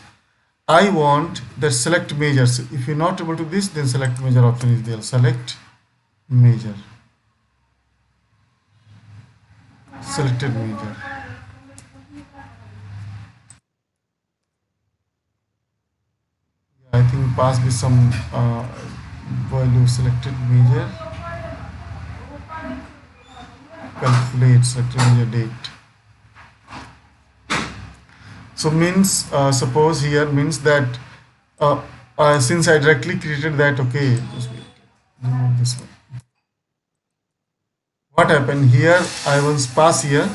I want that select measures. If you're not able to this, then select measure option is there. Select measure. Selected measure. I think pass with some value selected measure. Calculate selected measure date. So means suppose here means that since I directly created that, okay, just wait, remove this one. What happened here? I once pass here,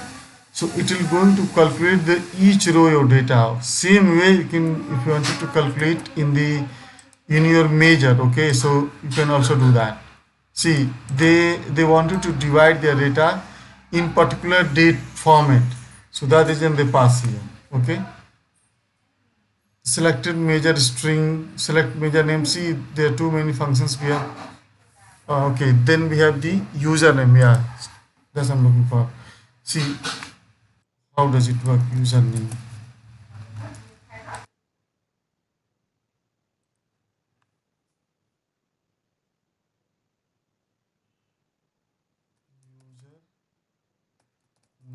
so it will going to calculate the each row of data. Same way you can, if you wanted to calculate in your measure, okay, so you can also do that. See, they wanted to divide their data in particular date format, so that is when they pass here, okay. selected major string, select major name. See, there are too many functions we have. Okay, then we have the username. Yeah, that's I'm looking for. See, how does it work? Username.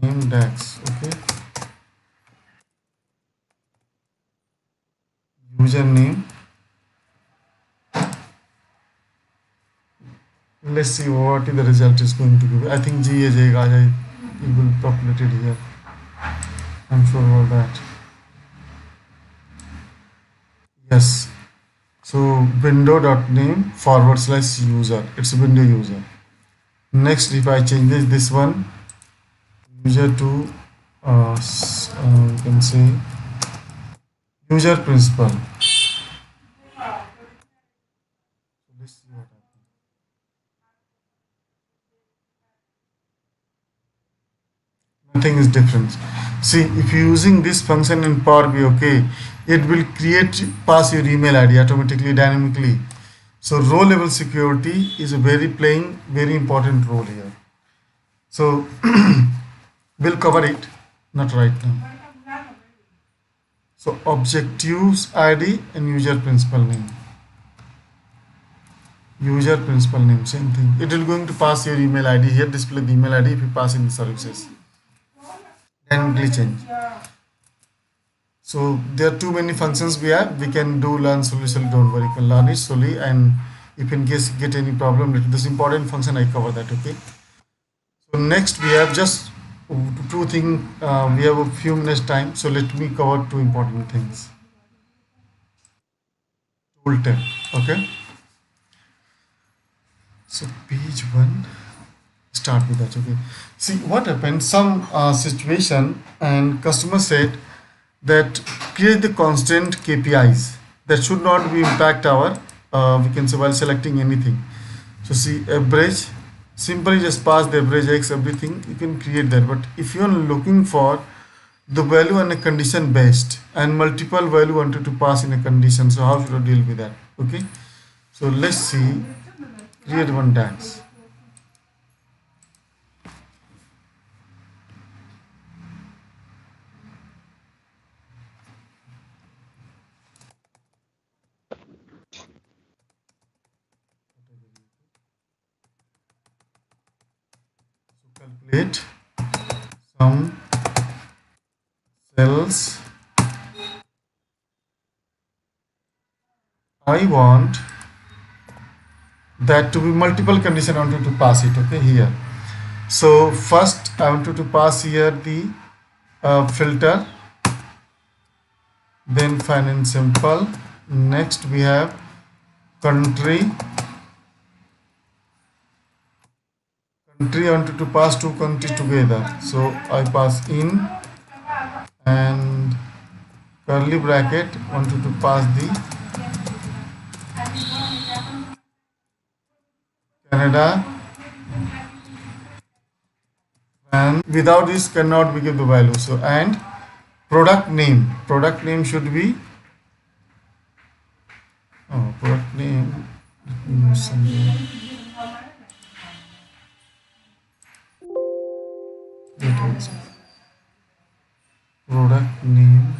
Name DAX. Okay. Username. Let's see what the result is going to be. I think G is it will populate it here. I'm sure about that. Yes. So window.name / user. It's a window user. Next, if I change this one, user to you can say user principal. Let's see what happens. Nothing is different. See, if you're using this function in Power BI, okay, it will pass your email ID automatically, dynamically. So row level security is a playing very important role here. So we'll cover it, not right now. So objectives ID and user principal name. User principal name, same thing. It will going to pass your email ID here, display the email ID if you pass in the services. Dynamically change. So there are too many functions we have. We can learn slowly. Don't worry, you can learn it slowly. And if in case get any problem, this important function I cover that. Okay. So next we have just two things. We have a few minutes time. So let me cover two important things. Tool tab. Okay. So page 1. Start with that. Okay. See what happened. Some situation and customer said that create the constant KPIs that should not be impact our we can say while selecting anything. So see average, simply just pass the average X everything, you can create that. But if you are looking for the value and a condition based and multiple value wanted to pass in a condition, so how should I deal with that? Okay, so let's see, create one DAX. Calculate some cells. I want that to be multiple condition. I wanted to pass it. Okay, here. So first I wanted to pass here the filter, then fine and simple. Next we have country. I wanted to pass two countries together, so I pass in, and curly bracket wanted to pass the Canada, and without this cannot be give the value. So and product name should be product name. Let me use somewhere. Product name.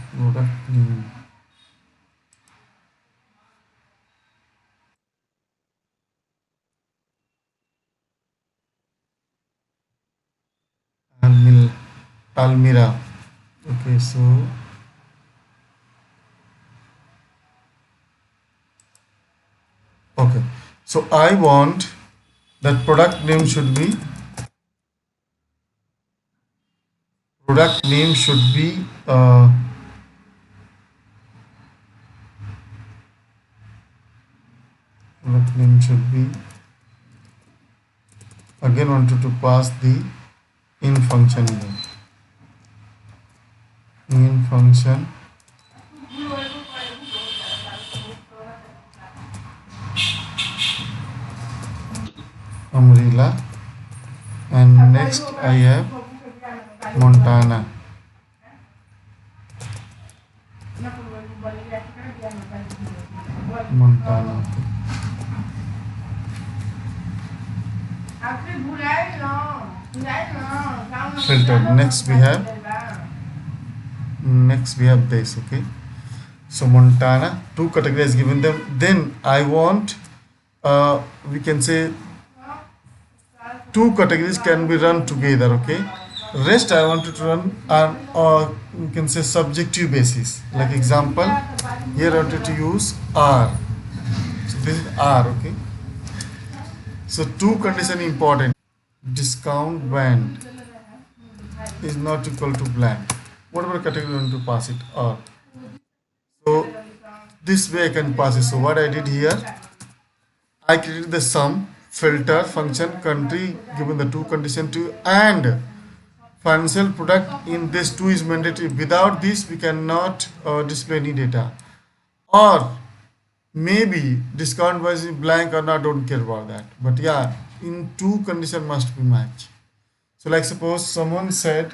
Almira. Okay, so okay, so I want that product name should be product name should be again wanted to pass the in function name. In function umbrella, and next I have Montana. Montana. Filter. Next we have this. Okay. So Montana, two categories given them. Then I want, we can say two categories can be run together. Okay. Rest I wanted to run on, you can say subjective basis. Like example, here I wanted to use R. So this is R. Okay. So two condition important. Discount band is not equal to blank. Whatever category you want to pass it R. So this way I can pass it. So what I did here, I created the sum filter function country given the two condition to, and financial product in this two is mandatory. Without this we cannot display any data, or maybe discount was blank or not, don't care about that, but yeah, in two condition must be matched. So like suppose someone said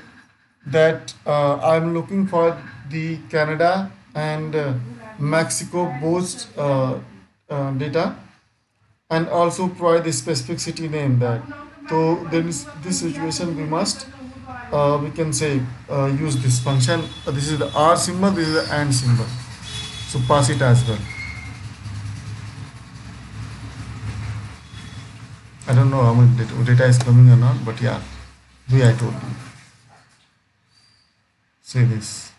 that I'm looking for the Canada and Mexico both data, and also provide the specific city name that. So then is this situation we must, we can say use this function. This is the R symbol, this is the AND symbol. So pass it as well. I don't know how much data is coming or not, but yeah, way I told you. Say this.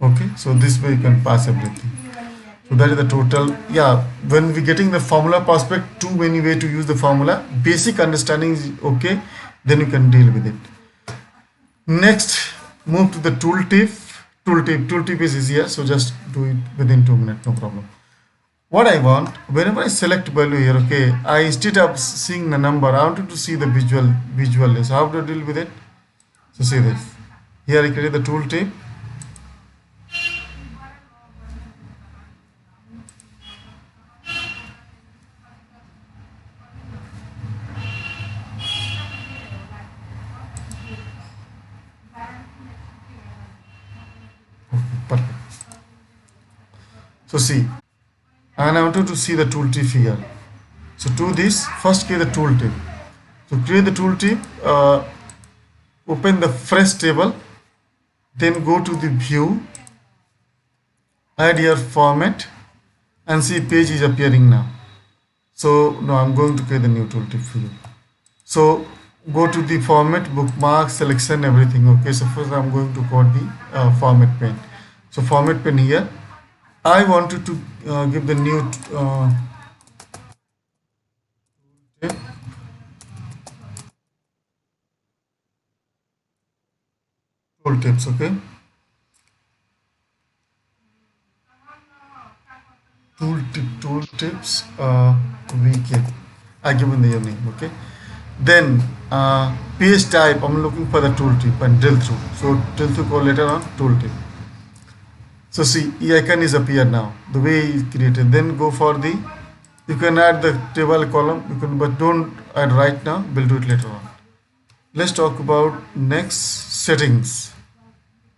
Okay, so this way you can pass everything. So that is the total. Yeah, when we getting the formula prospect, too many way to use the formula. Basic understanding is okay, then you can deal with it. Next, move to the tooltip. Tooltip is easier, so just do it within 2 minutes, no problem. What I want, whenever I select value here, okay, I instead of seeing the number, I wanted to see the visual. So how to deal with it? So see this. Here I create the tooltip. Perfect. So see, and I wanted to see the tooltip here. So to this, first create the tooltip. So create the tooltip, open the fresh table, then go to the view, add your format, and see page is appearing now. So now I'm going to create the new tooltip for you. So go to the format, bookmark, selection, everything. Okay, so first I'm going to code the format pane. So format pane here. I wanted to give the new tooltips. Okay, tooltips VK. I given the name. Okay, then page type. I'm looking for the tooltip and drill through. So drill through call later on tooltip. So see, e icon is appear now the way is created. Then go for the, you can add the table column, you can, but don't add right now, we'll do it later on. Let's talk about next settings.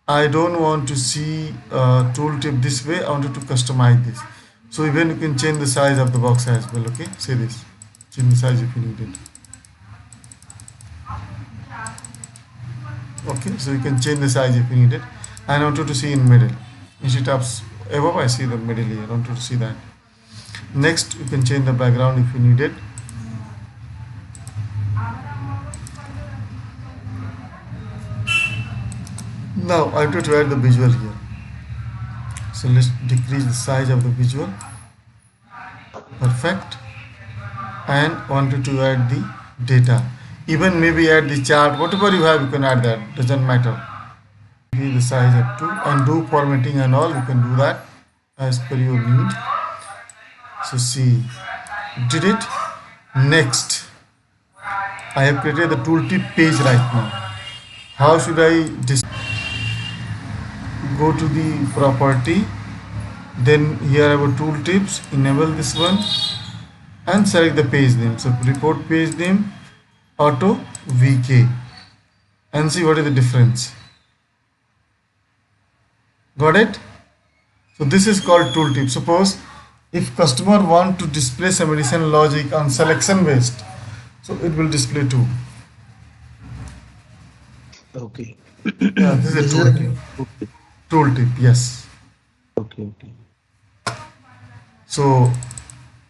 I don't want to see tooltip this way, I wanted to customize this. So even you can change the size of the box as well. Okay, say this, change the size if you need it. Okay, so you can change the size if you need it. And I wanted to see in middle. Instead of above, I see the middle here. I want to see that. Next, you can change the background if you need it. Now I have to add the visual here. So let's decrease the size of the visual. Perfect. And wanted to add the data. Even maybe add the chart. Whatever you have, you can add that. Doesn't matter. The size up to, and do formatting and all, you can do that as per your need. So see, did it. Next, I have created the tooltip page right now. How should I go to the property, then here I have a tooltips, enable this one and select the page name. So report page name auto VK and see what is the difference. Got it? So this is called tooltip. Suppose if customer want to display some additional logic on selection based, so it will display too. Okay. Yeah, this is a This is tooltip. okay. Tooltip, yes. Okay. So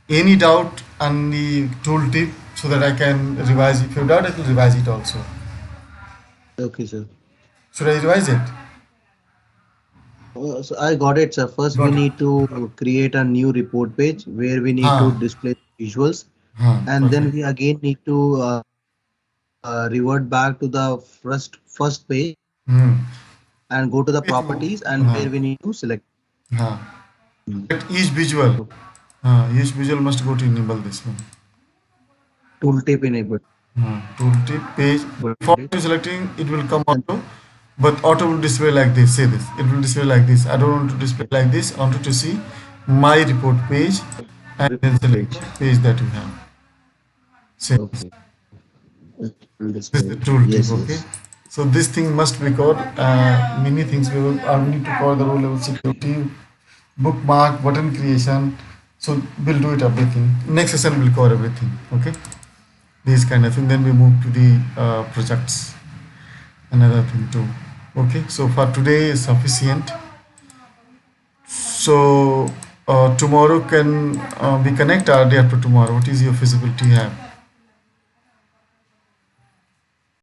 any doubt on the tooltip so that I can revise. If you have doubt, I will revise it also. Okay, sir. Should I revise it? So I got it, sir. First, we Got it. need to create a new report page where we need to Huh. display visuals, Huh. and then Perfect. we again need to revert back to the first page Hmm. and go to the Page. properties and Huh. where we need to select. Huh. Mm. But each visual. Each visual must go to enable this one. Tooltip enabled. Tooltip page. Before It. you selecting, it will come And auto, but auto will display like this. Say this. It will display like this. I don't want to display like this. I want to see my report page, and then report select page. the page that you have. Same. Okay. It will This is the display. tooltip. Yes, Okay. yes. So this thing must be called many things. We will need to call the row level security, bookmark, button creation. So we'll do it everything. Next session we'll cover everything. Okay. These kind of thing. Then we move to the projects. Another thing too. Okay. So for today is sufficient. So tomorrow can we connect or day after tomorrow? What is your feasibility have?